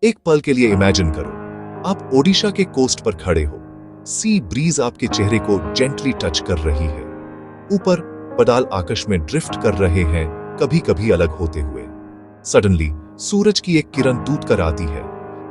एक पल के लिए इमेजिन करो, आप ओडिशा के कोस्ट पर खड़े हो। सी ब्रीज आपके चेहरे को जेंटली टच कर रही है। ऊपर बादल आकाश में ड्रिफ्ट कर रहे हैं, कभी कभी अलग होते हुए। सडनली सूरज की एक किरण टूट कर आती है।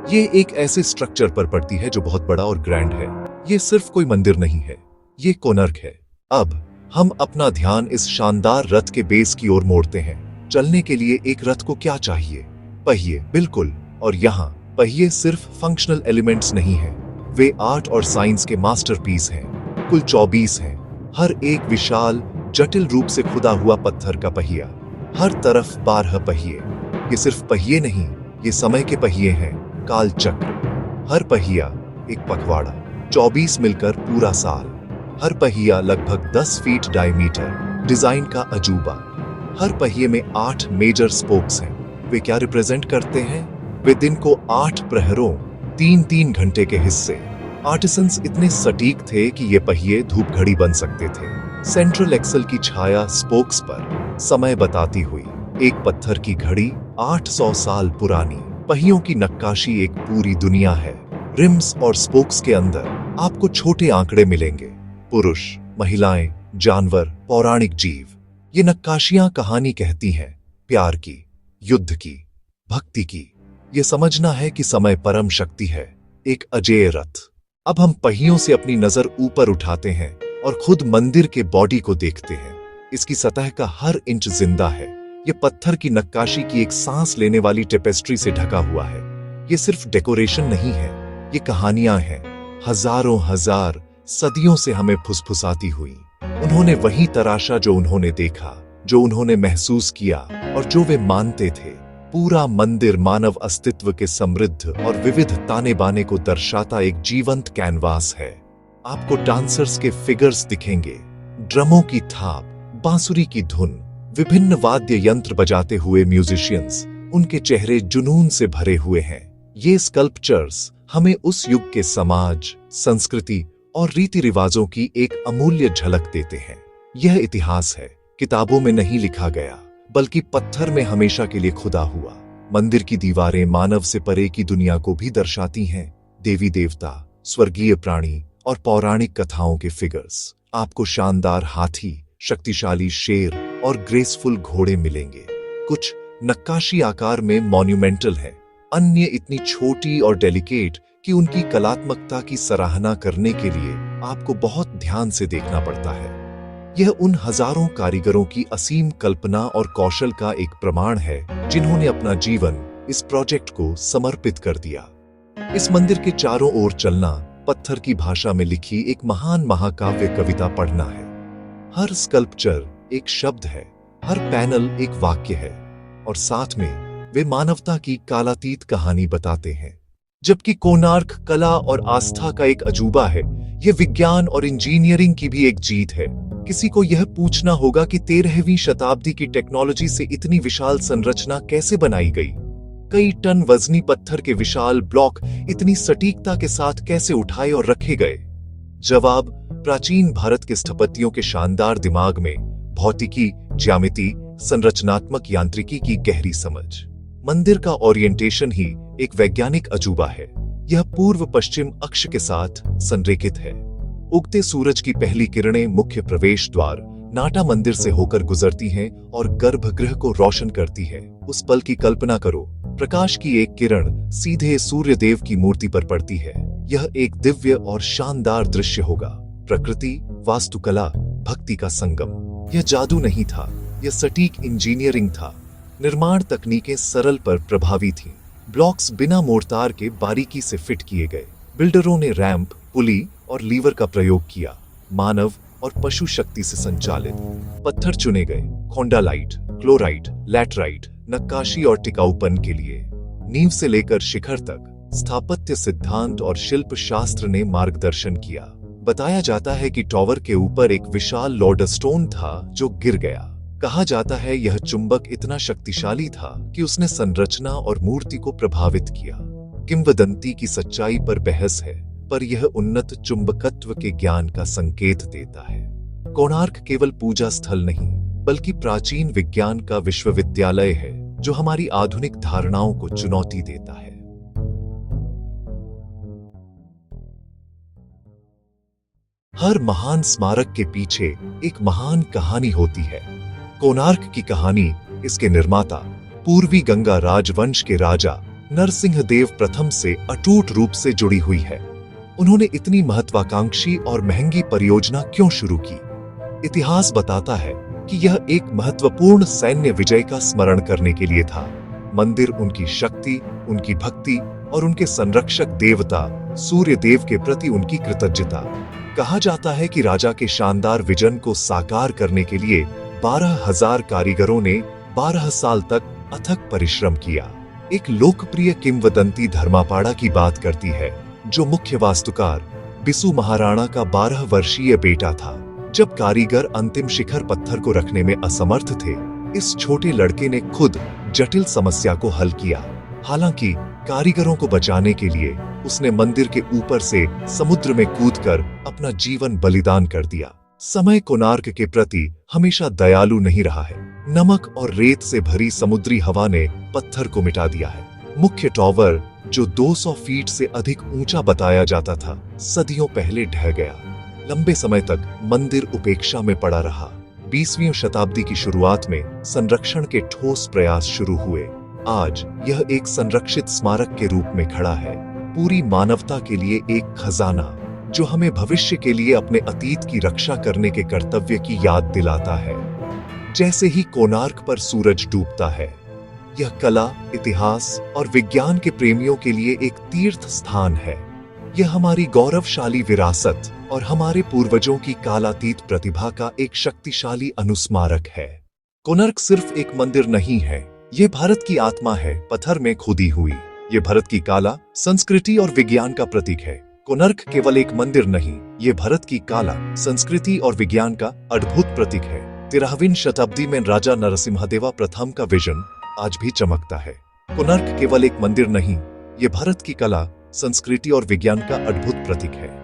ये एक ऐसे स्ट्रक्चर पर पड़ती है जो बहुत बड़ा और ग्रैंड है। ये सिर्फ कोई मंदिर नहीं है, ये कोणार्क है। अब हम अपना ध्यान इस शानदार रथ के बेस की ओर मोड़ते हैं। चलने के लिए एक रथ को क्या चाहिए? पहिए, बिल्कुल। और यहाँ पहिए सिर्फ फंक्शनल एलिमेंट्स नहीं हैं, वे आर्ट और साइंस के मास्टरपीस हैं। कुल 24 हैं, हर एक विशाल जटिल रूप से खुदा हुआ पत्थर का पहिया। हर तरफ 12 पहिए। ये सिर्फ पहिए नहीं, ये समय के पहिए हैं, काल चक्र। हर पहिया एक पखवाड़ा, 24 मिलकर पूरा साल। हर पहिया लगभग 10 फीट डायमीटर, डिजाइन का अजूबा। हर पहिए में 8 मेजर स्पोक्स हैं। वे क्या रिप्रेजेंट करते हैं? वे दिन को 8 प्रहरों, 3-3 घंटे के हिस्से। आर्टिसंस इतने सटीक थे कि ये पहिए धूप घड़ी बन सकते थे। सेंट्रल एक्सल की छाया स्पोक्स पर समय बताती हुई, एक पत्थर की घड़ी 800 साल पुरानी। पहियों की नक्काशी एक पूरी दुनिया है। रिम्स और स्पोक्स के अंदर आपको छोटे आंकड़े मिलेंगे, पुरुष, महिलाएं, जानवर, पौराणिक जीव। ये नक्काशियां कहानी कहती हैं, प्यार की, युद्ध की, भक्ति की। ये समझना है कि समय परम शक्ति है, एक अजेय रथ। अब हम पहियों से अपनी नजर ऊपर उठाते हैं और खुद मंदिर के बॉडी को देखते हैं। इसकी सतह का हर इंच जिंदा है। ये पत्थर की नक्काशी की एक सांस लेने वाली टेपेस्ट्री से ढका हुआ है। ये सिर्फ डेकोरेशन नहीं है, ये कहानियां हैं, हजारों हजार सदियों से हमें फुसफुसाती हुई। उन्होंने वही तराशा जो उन्होंने देखा, जो उन्होंने महसूस किया और जो वे मानते थे। पूरा मंदिर मानव अस्तित्व के समृद्ध और विविध ताने बाने को दर्शाता एक जीवंत कैनवास है। आपको डांसर्स के फिगर्स दिखेंगे, ड्रमों की थाप, बांसुरी की धुन, विभिन्न वाद्य यंत्र बजाते हुए म्यूजिशियंस। उनके चेहरे जुनून से भरे हुए हैं। ये स्कल्पचर्स हमें उस युग के समाज, संस्कृति और रीति रिवाजों की एक अमूल्य झलक देते हैं। यह इतिहास है, किताबों में नहीं लिखा गया, बल्कि पत्थर में हमेशा के लिए खुदा हुआ। मंदिर की दीवारें मानव से परे की दुनिया को भी दर्शाती हैं। देवी देवता, स्वर्गीय प्राणी और पौराणिक कथाओं के फिगर्स। आपको शानदार हाथी, शक्तिशाली शेर और ग्रेसफुल घोड़े मिलेंगे। कुछ नक्काशी आकार में मॉन्यूमेंटल है, अन्य इतनी छोटी और डेलिकेट कि उनकी कलात्मकता की सराहना करने के लिए आपको बहुत ध्यान से देखना पड़ता है। यह उन हजारों कारीगरों की असीम कल्पना और कौशल का एक प्रमाण है जिन्होंने अपना जीवन इस प्रोजेक्ट को समर्पित कर दिया। इस मंदिर के चारों ओर चलना पत्थर की भाषा में लिखी एक महान महाकाव्य कविता पढ़ना है। हर स्कल्पचर एक शब्द है, हर पैनल एक वाक्य है, और साथ में वे मानवता की कालातीत कहानी बताते हैं। जबकि कोणार्क कला और आस्था का एक अजूबा है, यह विज्ञान और इंजीनियरिंग की भी एक जीत है। किसी को यह पूछना होगा कि 13वीं शताब्दी की टेक्नोलॉजी से इतनी विशाल संरचना कैसे बनाई गई। कई टन वजनी पत्थर के विशाल ब्लॉक इतनी सटीकता के साथ कैसे उठाए और रखे गए। जवाब, प्राचीन भारत के स्थपतियों के शानदार दिमाग में भौतिकी, ज्यामिति, संरचनात्मक यांत्रिकी की गहरी समझ। मंदिर का ओरिएंटेशन ही एक वैज्ञानिक अजूबा है। यह पूर्व पश्चिम अक्ष के साथ संरेखित है। उगते सूरज की पहली किरणें मुख्य प्रवेश द्वार नाटा मंदिर से होकर गुजरती हैं और गर्भगृह को रोशन करती है। उस पल की कल्पना करो, प्रकाश की एक किरण सीधे सूर्य देव की मूर्ति पर पड़ती है। यह एक दिव्य और शानदार दृश्य होगा। प्रकृति, वास्तुकला, भक्ति का संगम। यह जादू नहीं था, यह सटीक इंजीनियरिंग था। निर्माण तकनीकें सरल पर प्रभावी थीं। ब्लॉक्स बिना मोर्टार के बारीकी से फिट किए गए। बिल्डरों ने रैंप, पुली और लीवर का प्रयोग किया। मानव और पशु शक्ति से संचालित पत्थर चुने गए, खोंडालाइट, क्लोराइट, लैटराइट, नक्काशी और टिकाऊपन के लिए। नींव से लेकर शिखर तक स्थापत्य सिद्धांत और शिल्प शास्त्र ने मार्गदर्शन किया। बताया जाता है कि टॉवर के ऊपर एक विशाल लोडस्टोन था जो गिर गया। कहा जाता है यह चुंबक इतना शक्तिशाली था कि उसने संरचना और मूर्ति को प्रभावित किया। किंवदंती की सच्चाई पर बहस है, पर यह उन्नत चुंबकत्व के ज्ञान का संकेत देता है। कोणार्क केवल पूजा स्थल नहीं, बल्कि प्राचीन विज्ञान का विश्वविद्यालय है जो हमारी आधुनिक धारणाओं को चुनौती देता है। हर महान स्मारक के पीछे एक महान कहानी होती है। कोणार्क की कहानी इसके निर्माता पूर्वी गंगा राजवंश के राजा नरसिंहदेव प्रथम से अटूट रूप से जुड़ी हुई है। उन्होंने इतनी महत्वाकांक्षी और महंगी परियोजना क्यों शुरू की? इतिहास बताता है कि यह एक महत्वपूर्ण सैन्य विजय का स्मरण करने के लिए था। मंदिर उनकी शक्ति, उनकी भक्ति और उनके संरक्षक देवता सूर्य देव के प्रति उनकी कृतज्ञता। कहा जाता है कि राजा के शानदार विजन को साकार करने के लिए 12,000 कारीगरों ने 12 साल तक अथक परिश्रम किया। एक लोकप्रिय किंवदंती धर्मापाड़ा की बात करती है, जो मुख्य वास्तुकार बिसु महाराणा का 12 वर्षीय बेटा था। जब कारीगर अंतिम शिखर पत्थर को रखने में असमर्थ थे, इस छोटे लड़के ने खुद जटिल समस्या को हल किया। हालांकि कारीगरों को बचाने के लिए उसने मंदिर के ऊपर से समुद्र में कूदकर अपना जीवन बलिदान कर दिया। समय कोणार्क के प्रति हमेशा दयालु नहीं रहा है। नमक और रेत से भरी समुद्री हवा ने पत्थर को मिटा दिया है। मुख्य टॉवर, जो 200 फीट से अधिक ऊंचा बताया जाता था, सदियों पहले ढह गया। लंबे समय तक मंदिर उपेक्षा में पड़ा रहा। 20वीं शताब्दी की शुरुआत में संरक्षण के ठोस प्रयास शुरू हुए। आज यह एक संरक्षित स्मारक के रूप में खड़ा है, पूरी मानवता के लिए एक खजाना, जो हमें भविष्य के लिए अपने अतीत की रक्षा करने के कर्तव्य की याद दिलाता है। जैसे ही कोणार्क पर सूरज डूबता है, यह कला, इतिहास और विज्ञान के प्रेमियों के लिए एक तीर्थ स्थान है। यह हमारी गौरवशाली विरासत और हमारे पूर्वजों की कालातीत प्रतिभा का एक शक्तिशाली अनुस्मारक है। कोणार्क सिर्फ एक मंदिर नहीं है, ये भारत की आत्मा है, पत्थर में खुदी हुई। ये भारत की कला, संस्कृति और विज्ञान का प्रतीक है। कोणार्क केवल एक मंदिर नहीं, ये भारत की कला, संस्कृति और विज्ञान का अद्भुत प्रतीक है। 13वीं शताब्दी में राजा नरसिम्हदेव प्रथम का विजन आज भी चमकता है। कोणार्क केवल एक मंदिर नहीं, ये भारत की कला, संस्कृति और विज्ञान का अद्भुत प्रतीक है।